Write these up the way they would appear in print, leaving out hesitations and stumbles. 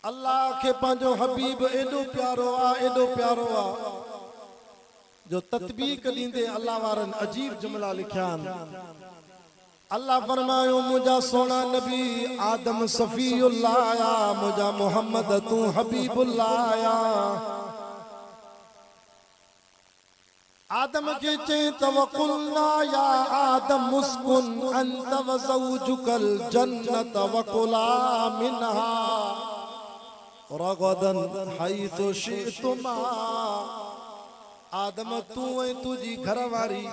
अल्लाह के पंहिंजो हबीब एडो प्यारो आ जो तत्बीक ॾींदे अल्लाह वारन अजीब जुमला लिखिया अल्लाह फरमायो मुझा सोना नबी आदम सफीउल्लाह आया मुझा मोहम्मद तू हबीबुल्लाह आया आदम के चे तवकुलना या आदम मुस्कुन अंत व ज़ौजुकल जन्नत व कुला मिनहा रगदन हैसु शितुमा आदम तू ऐं तुझी घरवारी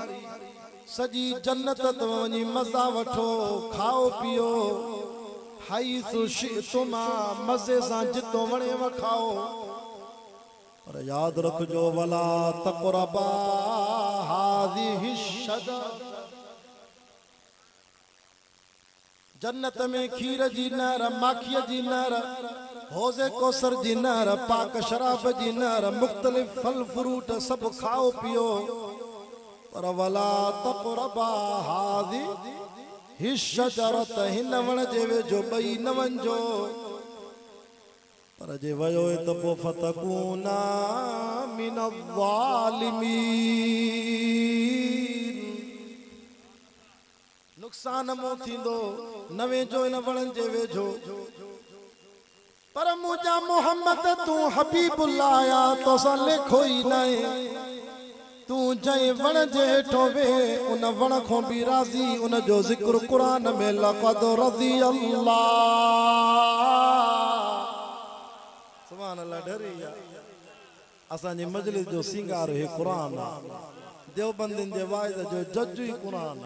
सजी जन्नत तो वनी मजा वठो खाओ पियो हैसु शितुमा मजे सां जितो वणे व खाओ पर याद रखजो वला तक़रबा हाज़िहि शजर जन्नत में खीर जी नहर माखीअ जी नहर हौज़े कौसर जी नहर पाक शराब जी नहर मुख्तलिफ फल फ्रूट सब खाओ पियो पर वला तक़रबा हाज़िहि शजरत हिन वण जे वेझो ॿई न वञजो पर जे वयो त पो फतकूना मिनल ज़ालिमीन नुक़सान मो थींदो न वेझो इन वणन जे वेझो पर मुझा मोहम्मद तू हबीबुल्लाह आया तोसां लेखो ई नाहे तू जै वण जे हेठो वे उन वण खो भी राज़ी उन जो ज़िक्र कुरान में लक़द रज़ी अल्लाह सुभान अल्लाह डरी असां जी मजलिस जो सिंगार है कुरान देवबंदिन जे वाइद जो जज ही कुरान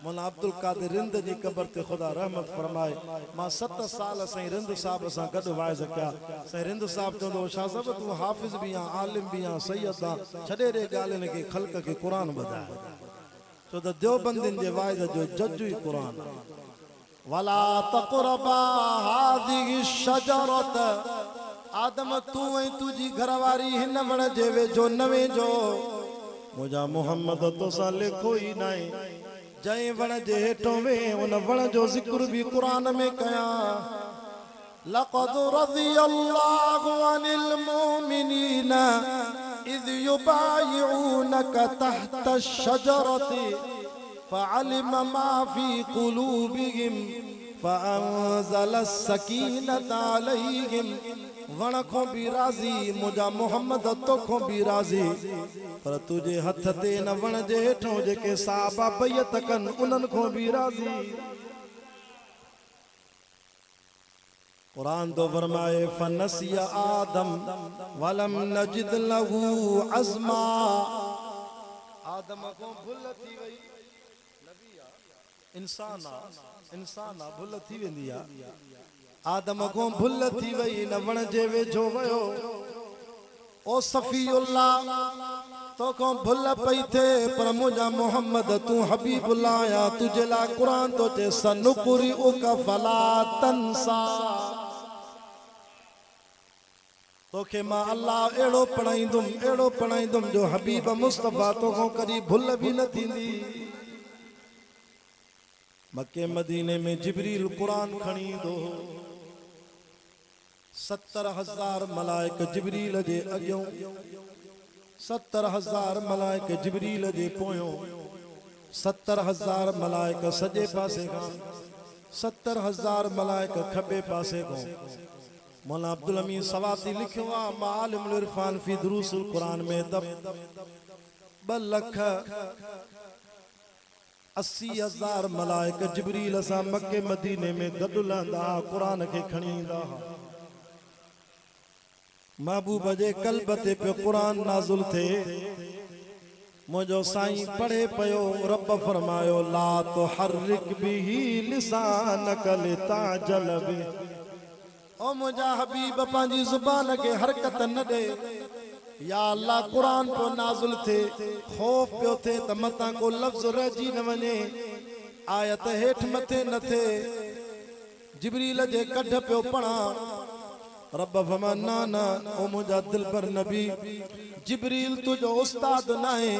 मौलाना अब्दुल कादिर रिंद जी कब्र ते खुदा रहमत फरमाए मां 7 साल सही रिंद साहब सां गड वाइज कया सही रिंद साहब चंदो शाह साहब तू हाफिज भी आ आलिम भी आ सैयद आ छडे रे गालन के खल्क के कुरान बधाए तो द देवबंदिन जे वाइद जो जज ही कुरान वला तक़रबा हाज़िहि शजरत आदम तू ऐं तुझी घरवारी हिन वण जे वेझो न वेझो मुझा मोहम्मद तोसां लेखो ई नाहे जै वण जे हेठो वे उन वण जो ज़िक्र भी कुरान में कया लक़द रज़ियल्लाहु अनिल मुमिनीना इज़ युबायिऊनक तहत अश-शजरति फ़अलिम मा फ़ी क़ुलूबिहिम फ़अंज़ल अस-सकीनत अलैहिम वण खो भी राज़ी मुझा मोहम्मद तो खो भी राज़ी पर तुझे हथ ते न वण जे हेठो जेके साहबा बैयत कन उन्हन खो भी राज़ी कुरान तो फरमाए फनसिया आदम वलम नजिद लहू अज़मा आदम को भुल थी वई इंसान भुल थी वेंदी आ आदम को भुल थी वई न वण जे वेझो वयो ओ सफीउल्लाह तो को भुल पई थे पर मुझा मोहम्मद तू हबीबुल्लाह आया तुझे ला कुरान तो चे सनुकुरी उक फला तंसा तो के मां अल्लाह एड़ो पढ़ाईंदुम जो हबीब मुस्तफा तो को कदी भुल भी न थींदी मक्के मदीने में जिब्रील कुरान खणी दो 70,000 मलाइक जिब्रील जे अॻियों 70,000 मलाइक जिब्रील जे पोयों 70,000 मलाइक सजे पासे खां 70,000 मलाइक खबे पासे खां मौलाना अब्दुल हमीद सवाती लिखियो आ मालिमुल इरफान फी दुरूसुल कुरान में 2,80,000 मलाइक जिब्रील सां मक्के मदीने में गॾु लहंदा कुरान के खणी ईंदा महबूब जे कल्ब ते पे कुरान नाज़िल थे मुझो साईं पढ़े पयो रब फरमायो ला तुहर्रिक बिही लिसानक लिताजल बि ओ मुझा हबीब पंहिंजी ज़ुबान के हरकत न दे या अल्लाह कुरान पे नाज़िल थे खौफ पियो थे त मता को लफ्ज़ रहिजी न वञे आयत हेठ मथे न थे जिब्रील जे कढ पियो पढ़ा रब फरमाना ना ओ मुझा दिल पर नबी जिब्रील तुझो उस्ताद नाहे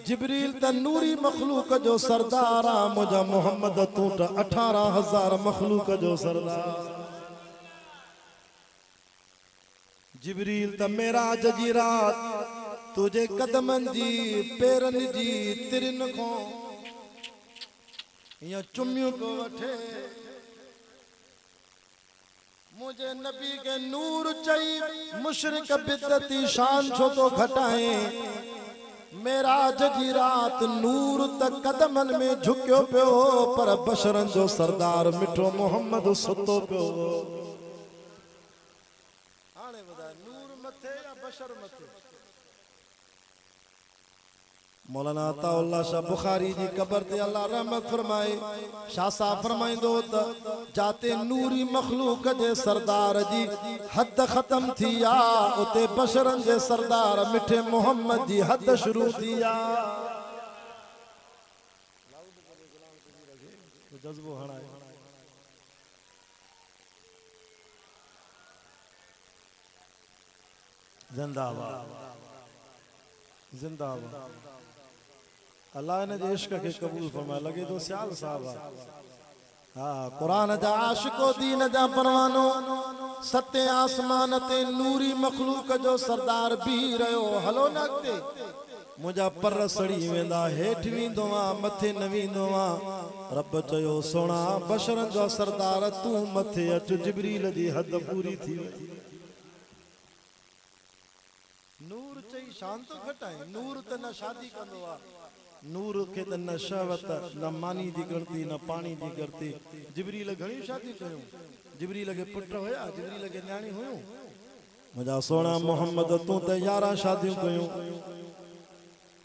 जिब्रील त नूरी मखलूक जो सरदार आ मुझा मोहम्मद तू त 18,000 मखलूक जो सरदार जिब्रील त मेराज जी रात तुझे कदमन जी पेरन जी तिरन को या चुम्मियों को वठे मुझे नबी के नूर चाहिए मुशरिक बिदती शान छो तो घटाए मेराज जी रात नूर तक कदमन में झुकियो पियो पर बशरन जो सरदार मिठो मोहम्मद सुतो पियो हाणे ॿुधाए नूर मथे या बशर मथे मौलाना अताउल्लाह शाह बुखारी जी कबर ते अल्लाह रहमत फरमाए शाह साहब फरमाइंदो त जाते नूरी मखलूक जे सरदार जी हद खत्म थी आ उते बशरन जे सरदार मिठे मोहम्मद जी हद शुरू थी आ जज्बो हणाए जिंदाबाद जिंदाबाद अल्लाह ने इश्क के कबूल फरमाए लगे तो सियाल साहब हाँ कुरान जा आशिको दीन जा परवानो सते आसमान ते नूरी मखलूक जो सरदार भी रहो हलो नगते मुझा पर सड़ी वेंदा हेठ वींदो आ मथे न वींदो आ रब चयो सोना बशरन जो सरदार तू मथे अच जिब्रील जी हद पूरी थी नूर चई शांत घटाए नूर त न शादी कंदो आ नूर के त न शहवत न मानी जी गिणती न पानी जी गिणती जिब्रील घणी शादी कयूं जिब्रील के पुट होया जिब्रील के न्याणी हुयूं मुझा सोना मोहम्मद तू त 11 शादियूं कयूं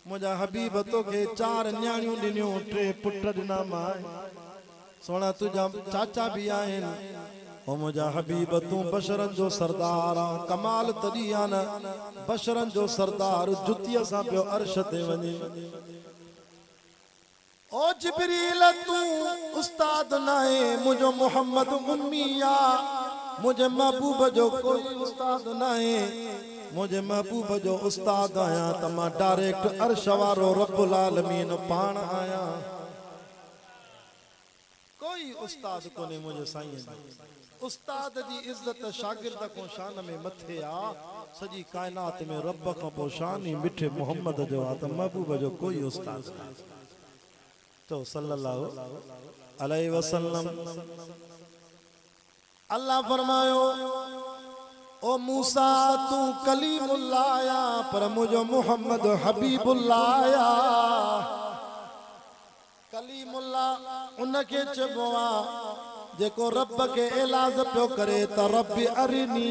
मुझा हबीब तो के 4 न्याणियूं ॾिनियूं 3 पुट ॾिना मां सोना तुझा चाचा भी आहिन ओ मुझा हबीब तू बशरन जो सरदार कमाल तदिया न बशरन जो सरदार जुतिया सा पियो अर्श ते वने ओ जिब्रील तू उस्ताद नाहे मुझो मोहम्मद उम्मिया मुझे महबूब जो कोई उस्ताद नाहे मुझे महबूब जो उस्ताद आया त मां डायरेक्ट अर्श वारो रब्बुल आलमीन पाण आया कोई उस्ताद कोने मुझे साईं उस्ताद जी इज्जत शागिर्द को शान में मथे आ सजी कायनात में रब का पो शान ही मिठे मोहम्मद जो आ त महबूब जो कोई उस्ताद तो सल्लल्लाहु अलैहि वसल्लम अल्लाह फरमायो ओ मूसा तू कलीमुल्लाह आया पर मुझो मोहम्मद हबीबुल्लाह आया कलीमुल्लाह उनके चबो आ जेको रब के इलाज पियो करे त रब्बी अरिनी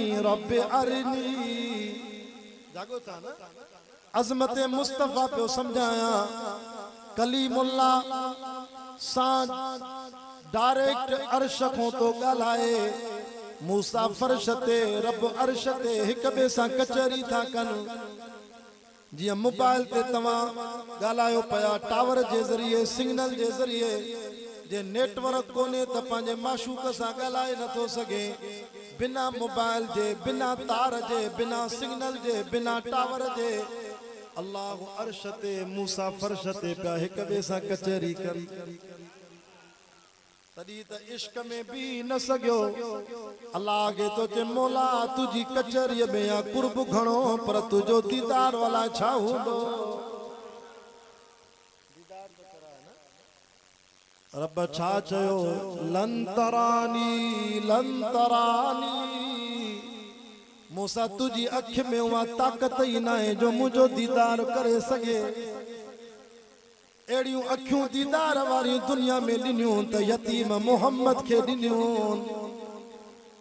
जागो था ना अजमत मुस्तफा पियो समझाया कलीमुल्लाह सा डायरेक्ट अर्श को तो गलाए मूसा फर्श ते रब अर्श ते एक बे सा कचहरी था कन जी मोबाइल ते तवा गलायो पया टावर जे जरिए सिग्नल जे जरिए जे नेटवर्क कोने त पांजे माशूक सा गलाए न तो सके बिना मोबाइल जे बिना तार जे बिना सिग्नल जे बिना टावर जे अल्लाह अर्श ते मूसा फर्श ते पिया एक बे सा कचहरी करी तदी त इश्क में भी न सगियो अल्लाह के तो चे मौला तुझी कचहरी में या कुर्ब घणो पर तुझो दीदार वाला छा हुंदो रब छा चयो लन तरानी मूसा तुझी अख में वा ताकत ही ना है जो मुझो दीदार करे सके एड़ियों अखियों दीदार वाली दुनिया में ॾिनियूं त यतीम मोहम्मद के ॾिनियूं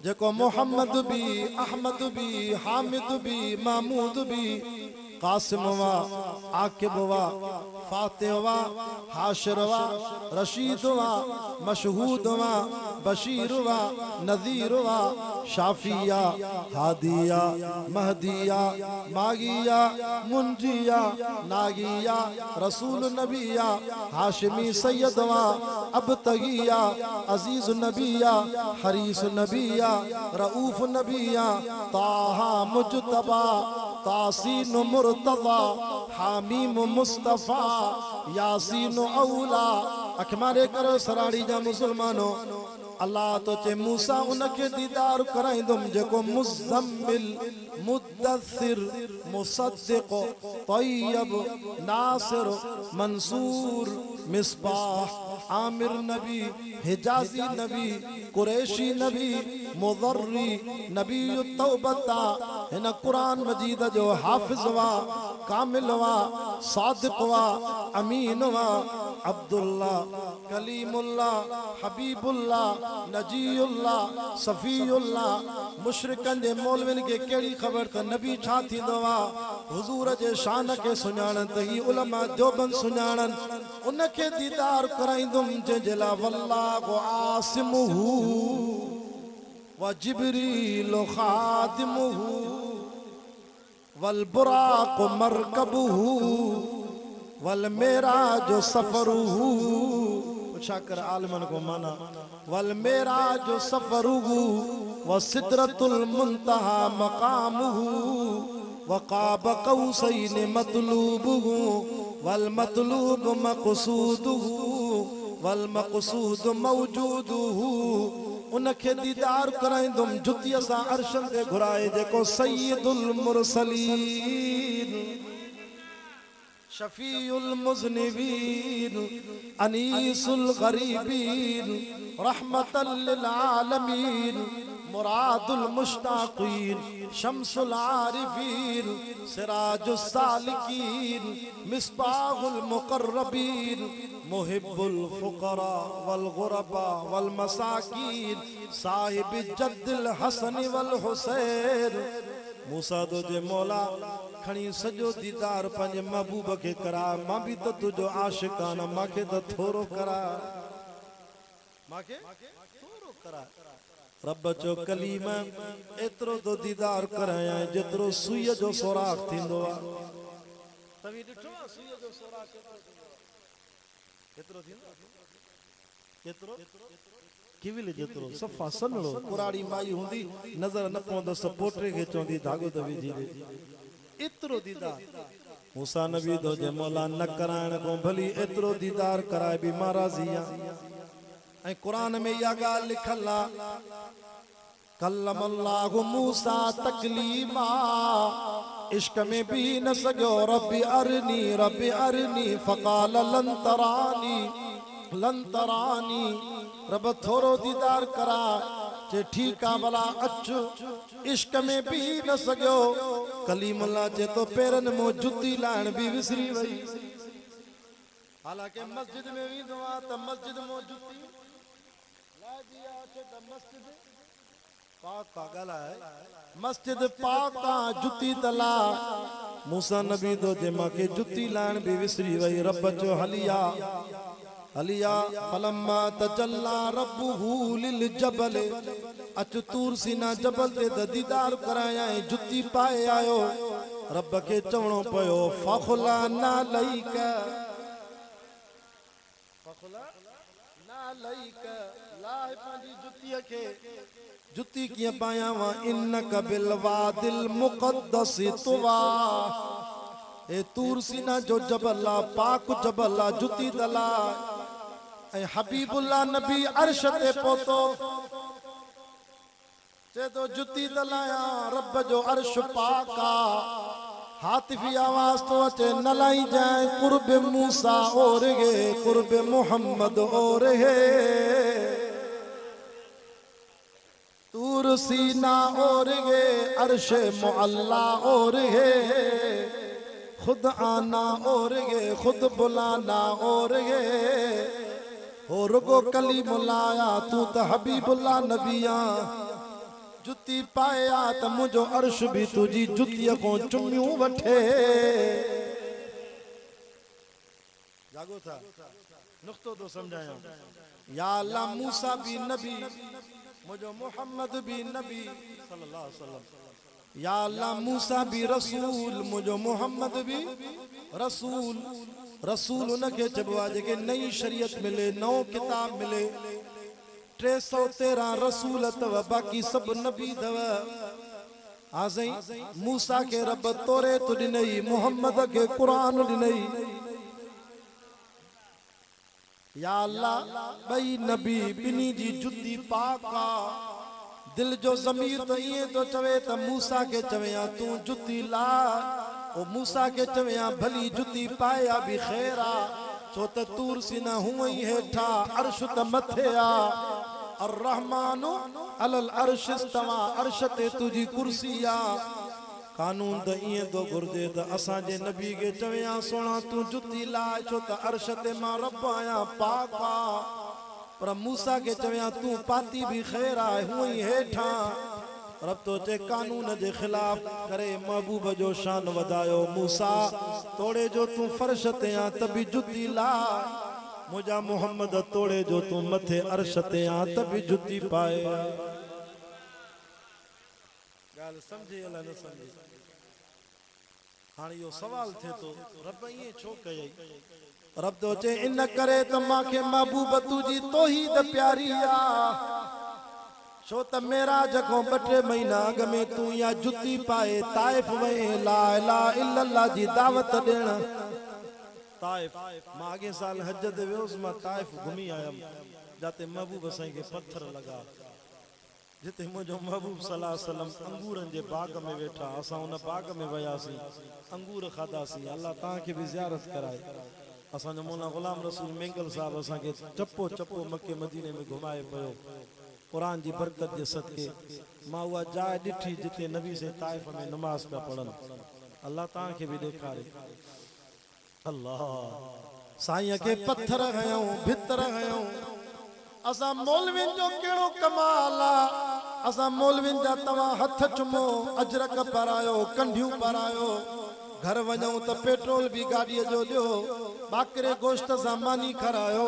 जेको मोहम्मद भी अहमद भी हामिद भी महमूद भी कासिम वा आकिब वा फातिह वा हाशिर वा रशीद वा मशहूद वा बशीर वा नज़ीर वा शाफिया हादिया महदिया मागिया मुंजिया नागिया रसूल नबिया हाशिमी सैयद वा अबतगिया अजीज नबिया हरीस नबिया रऊफ नबिया ताहा मुजतबा तासीन मुर्तज़ा हामीम मुस्तफ़ा यासीन औला अख मारे करो सराड़ी जा मुसलमानो अल्लाह तो चे मूसा उनके दीदार कराइंदुम जेको मुज़म्मिल मुद्दसिर मुसद्दिक तय्यब नासिर मंसूर मिसबाह आमिर नबी हिजाजी नबी कुरैशी नबी मुदर्री नबी तौबता हिन कुरान मजीद जो हाफिज वा कामिल वा सादिक वा अमीन वा अब्दुल्ला कलीमुल्ला हबीबुल्ला नजीउल्ला सफीउल्ला मुशरिकन जे मौलविन के केड़ी खबर त नबी छा थींदो वा हुजूर जे शान के सुञाणन त ही उलमा देवबंद सुञाणन उनके दीदार कराइंदुम जे जला वल्लाहु आसिमुहु व जिब्रील खादिमुहु वल बुराक मरकबुहु वल मेराज सफरुहु शाकर आलमन को माना वल मेराज सफरुहु व सिदरतुल मुंतहा मकामुहु व क़ाब क़ौसैन मतलूबुहु वल मतलूब मक़सूदुहु वल मक़सूद मौजूदुहु उनके दीदार कराइंदुम जुतिया सा अर्शन ते घुराए जेको सय्यदुल मुरसलीन शफीउल मुज़निबीन अनीसुल गरीबीन रहमतल लिल आलमीन मुरादुल मुश्ताक़ीन शम्सुल आरिफीन सिराजुस सालिकीन मिसबाहुल मुक़र्रबीन मुहिब्बुल फुक़रा वल गुरबा वल मसाकीन साहिब जद्दिल हसन वल हुसैन मूसा दो जे मौला खणी सजो दीदार पंहिंजे महबूब के करा मां भी तो तुझो आशिकाना माखे तो थोरो करा माखे थोरो करा रब चो कलीमा एतरो तो दीदार कराया जेतरो सुई जो सोराख थींदो आ तवी ॾिठो आ सुई जो सोराख केतरो थींदो केतरो किविल जेतरो सफ़ा सनड़ो कुराड़ी माई हुंदी नजर न पवंदस पोटे खे चवंदी धागो त विझी दे एतरो दीदार मूसा नबी दो जे मौला न कराइण को भली एतरो दीदार कराए भी महाराजिया ऐ कुरान में या गाल लिखल आ कल्लमल्लाहु मूसा तकलीमा इश्क में भी न सगो रब्बी अरनी फकाल लन तरानी रब थोरो दीदार करा जे ठीक आ भला अच इश्क में भी न सगो कलीमुल्लाह जे तो पेरन मो जुती लाण भी विसरी वई हालांकि मस्जिद में भी दुआ त मस्जिद मो जुती ला दिया त मस्जिद पाक पागल है मस्जिद पाक का जुती तला मूसा नबी दो जे माके जुती लाण भी विसरी वई रब जो हलिया हलिया फलम्मा तजल्ला रब्बुहु लिल जबल अच तूर सीना जबल ते दीदार कराया जुती पाए आयो रब के चवणो पयो फखला ना लईक लाए पंहिंजी जुतीअ खे जुती कीअं पायां वा इन्नक बिल वादिल मुक़द्दस तुवा ए तूर सीना जो जबल आ पाक जबल आ जुती दला ऐ हबीबुल्लाह नबी अर्श ते पहुतो चे तो जुती दलाया रब जो अर्श पाका हातिफी आवाज तो अचे न लाई जाए कुर्ब मूसा और गे कुर्ब मोहम्मद और है तूर सीना और गे अर्श मुअल्ला और है खुद आना और गे खुद बुलाना और गे हो रुगो कलीमुल्लाह तू तो हबीबुल्लाह नबिया जुती पाया त मुझो अर्श भी तुझी जुतीअ को चुमियूं वठे जागो था नुक्तो तो समझाया या अल्लाह मूसा भी नबी मुझो मोहम्मद भी नबी सल्लल्लाहु अलैहि वसल्लम या अल्लाह मूसा भी रसूल मुझो मोहम्मद भी रसूल रसूल उनके चबवा जेके नई शरीयत मिले नओ किताब मिले 313 रसूल तव बाकी सब नबी तव आज़ई मूसा के रब तोरे तो दिनई मोहम्मद के कुरान दिनई या अल्लाह बई नबी बिनी जी जुती पाका दिल जो ज़मीर तो ये तो चवे त मूसा के चवया तू जुती ला ओ मूसा के चवया भली जुती पाया भी खैरा छो त तूर सिना हुआ ही हेठा अर्श त मथे आ अर्रहमानु अलल अर्श इस्तवा अर्श ते तुझी कुर्सी आ कानून त इए तो गुरजे त असा जे नबी के चवया सोना तू जुती ला छो त अर्श ते मां रब आया पाका पर मूसा के चवया तू पाती भी खैर आहे हुई हेठा रब तो चे कानून जे खिलाफ करे महबूब जो शान वधायो मूसा तोड़े जो तू फर्श ते आ तभी जुती ला मुझा मोहम्मद तोड़े जो तू मथे अर्श ते आ तभी जुती पाए गाल समझे अला न समझे हां यो सवाल थे तो रब ये छो कई रब तो चे इन करे त माखे महबूब तुजी तौहीद प्यारी आ छो त मेरा जको बटे महीना अग में तू या जुती पाए ताइफ वे ला इलाहा इल्लल्लाह जी दावत देण ताइफ मां अगे साल हज ते वियोस मां ताइफ घुमी आयम जाते महबूब साईं के पत्थर लगा जिते मुझो महबूब सल्लल्लाहु अलैहि वसल्लम अंगूरन जे बाग में वेठा असा उन बाग में वयासी अंगूर खादासी अल्लाह ता के भी ज़ियारत कराए असा जो मौला गुलाम रसूल मेंगल साहब असा के चप्पो चप्पो मक्के मदीने में घुमाए पयो कुरान जी बरकत जे सदके मां हुआ जाए डिठी जिते नबी से ताइफ में नमाज पे पढ़न अल्लाह ता के भी देखारे अल्लाह साईं के पत्थर हयो भितर हयो असा मौलविन जो केड़ो कमाल आ असा मौलविन जा तवा हथ चुमो अजरक परायो कंढियूं परायो घर वञूं त पेट्रोल भी गाड़ी जो दियो बाकरे गोश्त सामानी करायो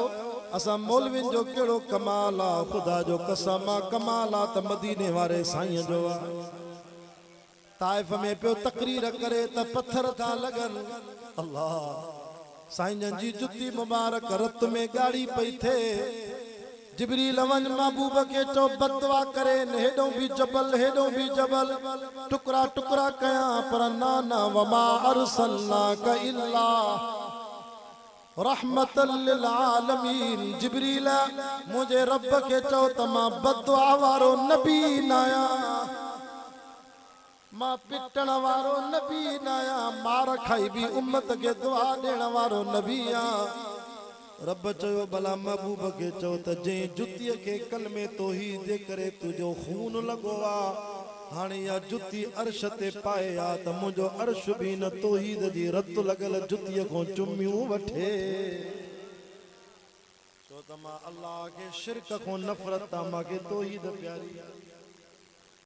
असा मौलविन जो केड़ो कमाल आ खुदा जो कसम कमाल आ त मदीने वारे साईं जो आ ताइफ में पियो तकरीर करे त पत्थर था लगन अल्लाह साईं जी जुती मुबारक रत में गाड़ी पई थे जिब्रील वन महबूब के चो बदवा करे हेडो भी जबल टुकड़ा टुकड़ा कया पर नाना वमा अरसलनाका इल्ला रहमतल लिल आलमीन जिब्रील मुझे रब के चो तमा बदवा वारो नबी नाया मां पिटण वारो नबी नाया मार खाई भी उम्मत के दुआ देण वारो नबी आ रब चयो भला महबूब के चो त जे जुती के कलमे तौहीद जे करे तुझो खून लगो आ हाने या जुती अर्श ते पाए आ त मुझो अर्श भी न तौहीद जी रत लगल जुती को चुमियूं वठे चो त मां अल्लाह के शिरक को नफरत ता मां के तौहीद प्यारी